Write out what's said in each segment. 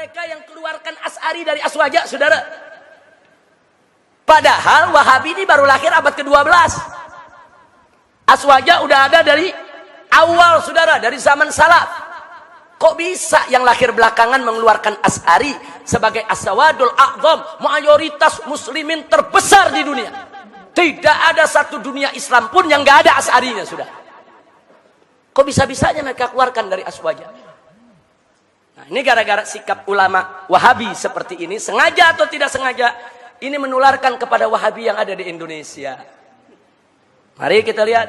mereka yang keluarkan Asy'ari dari Aswaja, saudara. Padahal Wahabi ini baru lahir abad ke-12. Aswaja udah ada dari awal, saudara, dari zaman salaf. Kok bisa yang lahir belakangan mengeluarkan Asy'ari sebagai as-sawadul a'zam, mayoritas muslimin terbesar di dunia? Tidak ada satu dunia Islam pun yang gak ada Asy'arinya, saudara. Kok bisa-bisanya mereka keluarkan dari Aswaja? Nah, ini gara-gara sikap ulama Wahabi seperti ini, sengaja atau tidak sengaja, ini menularkan kepada Wahabi yang ada di Indonesia. Mari kita lihat.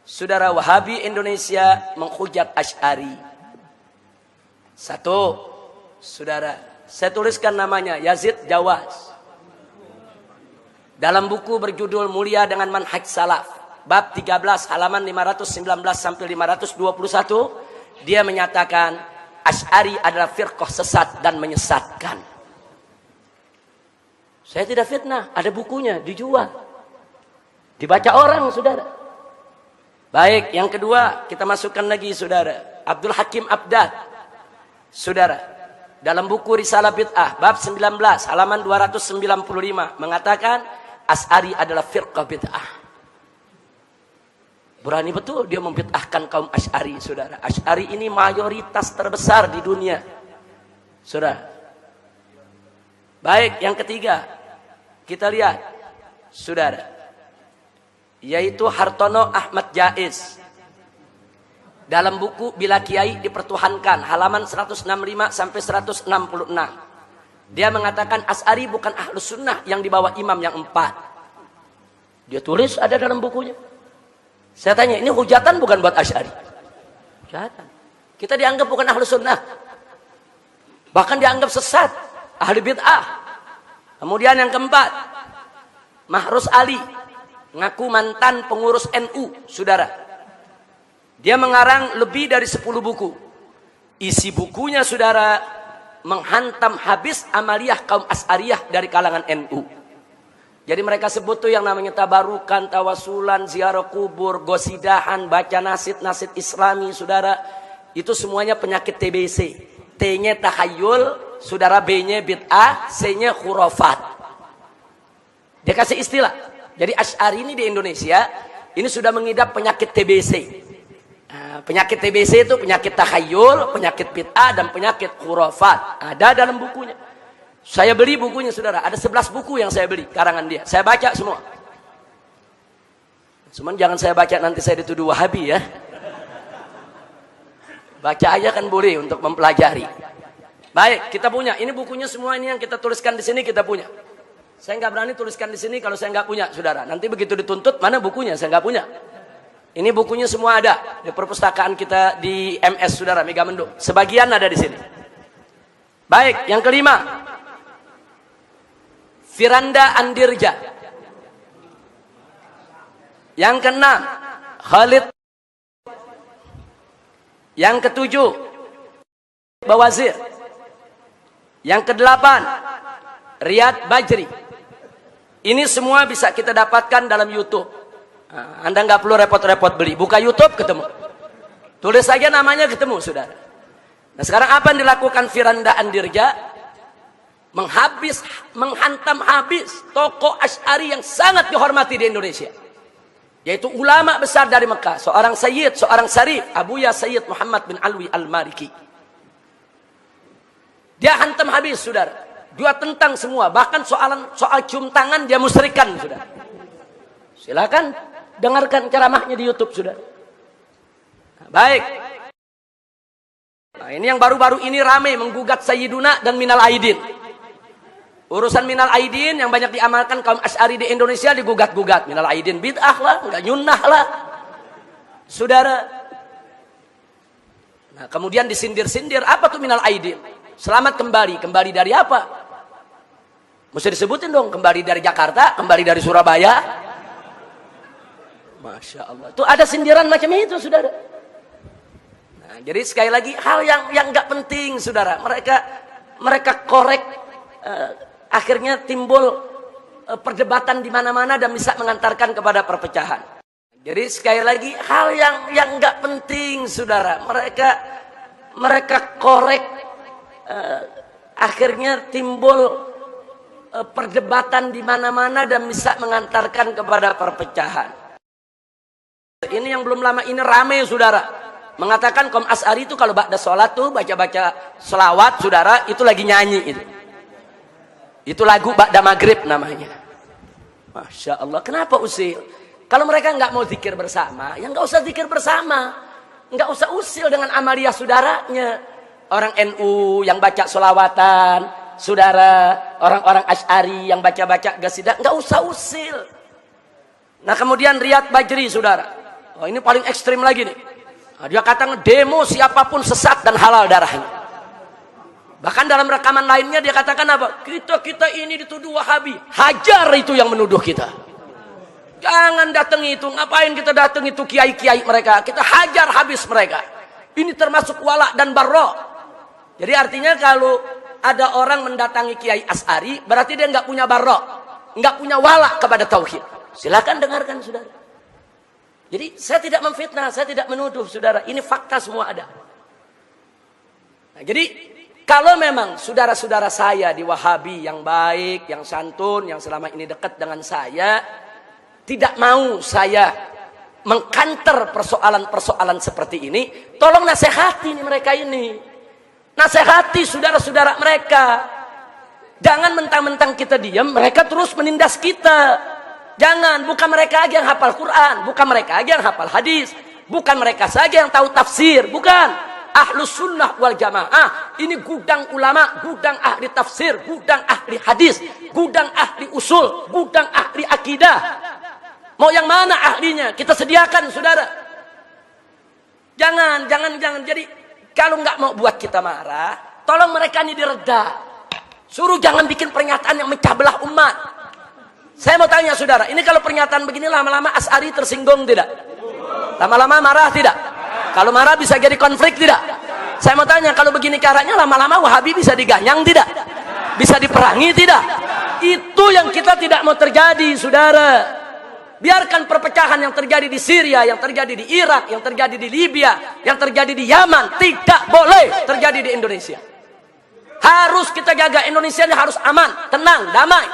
Saudara, Wahabi Indonesia menghujat Asy'ari. Satu, saudara, saya tuliskan namanya, Yazid Jawas. Dalam buku berjudul Mulia dengan Manhaj Salaf, bab 13 halaman 519 sampai 521, dia menyatakan Asy'ari adalah firqah sesat dan menyesatkan. Saya tidak fitnah, ada bukunya, dijual. Dibaca orang, saudara. Baik, yang kedua, kita masukkan lagi, saudara. Abdul Hakim Abdad. Saudara, dalam buku Risalah Bid'ah, bab 19, halaman 295, mengatakan Asy'ari adalah firqah bid'ah. Berani betul dia membid'ahkan kaum Asy'ari, saudara. Asy'ari ini mayoritas terbesar di dunia, saudara. Baik, yang ketiga, kita lihat, saudara, yaitu Hartono Ahmad Jaiz. Dalam buku Bila Kiai Dipertuhankan, halaman 165 sampai 166. Dia mengatakan Asy'ari bukan ahlus sunnah yang dibawa imam yang 4. Dia tulis, ada dalam bukunya. Saya tanya, ini hujatan bukan buat Asy'ari? Hujatan. Kita dianggap bukan ahlus sunnah. Bahkan dianggap sesat, ahli bid'ah. Kemudian yang keempat, Mahrus Ali, ngaku mantan pengurus NU, saudara. Dia mengarang lebih dari 10 buku. Isi bukunya, saudara, menghantam habis amaliyah kaum Asy'ariyah dari kalangan NU. Jadi mereka sebut tuh yang namanya tabarukan, tawasulan, ziarah kubur, gosidahan, baca nasid-nasid Islami, saudara. Itu semuanya penyakit TBC. T-nya tahayyul, saudara, B-nya bid'ah, C-nya khurafat. Dia kasih istilah. Jadi Asy'ari ini di Indonesia, ini sudah mengidap penyakit TBC. Nah, penyakit TBC itu penyakit tahayyul, penyakit bid'ah, dan penyakit khurafat. Ada dalam bukunya. Saya beli bukunya, saudara. Ada 11 buku yang saya beli, karangan dia. Saya baca semua. Cuman jangan saya baca, nanti saya dituduh Wahabi ya. Baca aja kan boleh untuk mempelajari. Baik, kita punya. Ini bukunya semua, ini yang kita tuliskan di sini kita punya. Saya nggak berani tuliskan di sini kalau saya nggak punya, saudara. Nanti begitu dituntut, mana bukunya? Saya nggak punya. Ini bukunya semua ada di perpustakaan kita di MS, saudara, Megamendung. Sebagian ada di sini. Baik, yang kelima, Firanda Andirja. Yang keenam, Khalid. Yang ketujuh, Bawazir. Yang kedelapan, Riyad Bajri. Ini semua bisa kita dapatkan dalam YouTube. Nah, Anda nggak perlu repot-repot beli. Buka YouTube ketemu. Tulis saja namanya ketemu, saudara. Nah, sekarang apa yang dilakukan Firanda Andirja? Menghantam habis tokoh Asy'ari yang sangat dihormati di Indonesia, yaitu ulama besar dari Mekah, seorang Sayyid, seorang Syarif, Abuya Sayyid Muhammad bin Alwi Al-Maliki. Dia hantam habis, saudara. Dia tentang semua, bahkan soal cium tangan dia musyrikan, saudara. Silakan dengarkan ceramahnya di YouTube, saudara. Nah, baik. Nah, ini yang baru-baru ini ramai menggugat Sayyiduna dan Minal Aidin. Urusan Minal Aidin yang banyak diamalkan kaum Asy'ari di Indonesia digugat-gugat. Minal Aidin bid'ah lah, enggak nyunnah lah, saudara. Nah, kemudian disindir-sindir, apa tuh Minal Aidin? Selamat kembali. Kembali dari apa? Mesti disebutin dong. Kembali dari Jakarta, kembali dari Surabaya. Masya Allah. Tuh ada sindiran macam itu, saudara. Nah, jadi sekali lagi hal yang nggak penting, saudara. Mereka korek. Akhirnya timbul perdebatan di mana-mana dan bisa mengantarkan kepada perpecahan. Jadi sekali lagi hal yang nggak penting, saudara. Mereka korek akhirnya timbul perdebatan di mana-mana dan bisa mengantarkan kepada perpecahan. Ini yang belum lama ini rame, saudara, mengatakan kaum Asy'ari itu kalau ba'da sholat tuh baca-baca selawat, saudara, itu lagi nyanyi itu lagu ba'da maghrib namanya. Masya Allah, kenapa usil? Kalau mereka nggak mau zikir bersama, ya nggak usah zikir bersama, nggak usah usil dengan amaliyah saudaranya. Orang NU yang baca selawatan, saudara, orang-orang Asy'ari yang baca-baca qasidah, nggak usah usil. Nah kemudian Riyad Bajri, saudara, oh ini paling ekstrim lagi nih. Nah, dia kata demo siapapun sesat dan halal darahnya. Bahkan dalam rekaman lainnya dia katakan apa? Kita ini dituduh Wahabi, hajar itu yang menuduh kita. Jangan datangi itu, ngapain kita datangi itu kiai-kiai mereka? Kita hajar habis mereka. Ini termasuk wala dan barra. Jadi artinya kalau ada orang mendatangi Kiai Asy'ari, berarti dia nggak punya barra, nggak punya wala kepada tauhid. Silakan dengarkan, saudara. Jadi saya tidak memfitnah, saya tidak menuduh, saudara. Ini fakta semua ada. Nah, jadi kalau memang saudara-saudara saya di Wahabi yang baik, yang santun, yang selama ini dekat dengan saya, tidak mau saya mengkanter persoalan-persoalan seperti ini, tolong nasihati mereka ini. Nasihati saudara-saudara mereka. Jangan mentang-mentang kita diam, mereka terus menindas kita. Jangan, bukan mereka aja yang hafal Quran, bukan mereka aja yang hafal hadis, bukan mereka saja yang tahu tafsir, bukan. Ahlus sunnah wal jamaah, ini gudang ulama, gudang ahli tafsir, gudang ahli hadis, gudang ahli usul, gudang ahli akidah. Mau yang mana ahlinya? Kita sediakan, saudara. Jangan. Jadi kalau nggak mau buat kita marah, tolong mereka ini direda. Suruh jangan bikin pernyataan yang mecah belah umat. Saya mau tanya, saudara, ini kalau pernyataan begini lama-lama Asy'ari tersinggung tidak? Lama-lama marah tidak? Kalau marah bisa jadi konflik tidak? Saya mau tanya, kalau begini caranya lama-lama Wahabi bisa diganyang tidak? Bisa diperangi tidak? Itu yang kita tidak mau terjadi, saudara. Biarkan perpecahan yang terjadi di Syria, yang terjadi di Irak, yang terjadi di Libya, yang terjadi di Yaman, tidak boleh terjadi di Indonesia. Harus kita jaga Indonesia ini harus aman, tenang, damai.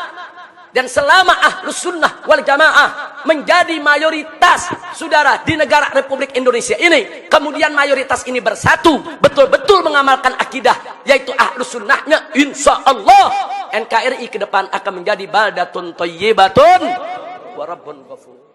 Dan selama Ahlus Sunnah wal Jamaah menjadi mayoritas, saudara, di negara Republik Indonesia ini, kemudian mayoritas ini bersatu, betul-betul mengamalkan akidah, yaitu Ahlus Sunnahnya, insya Allah NKRI ke depan akan menjadi baldatun thayyibatun wa rabbun ghafur.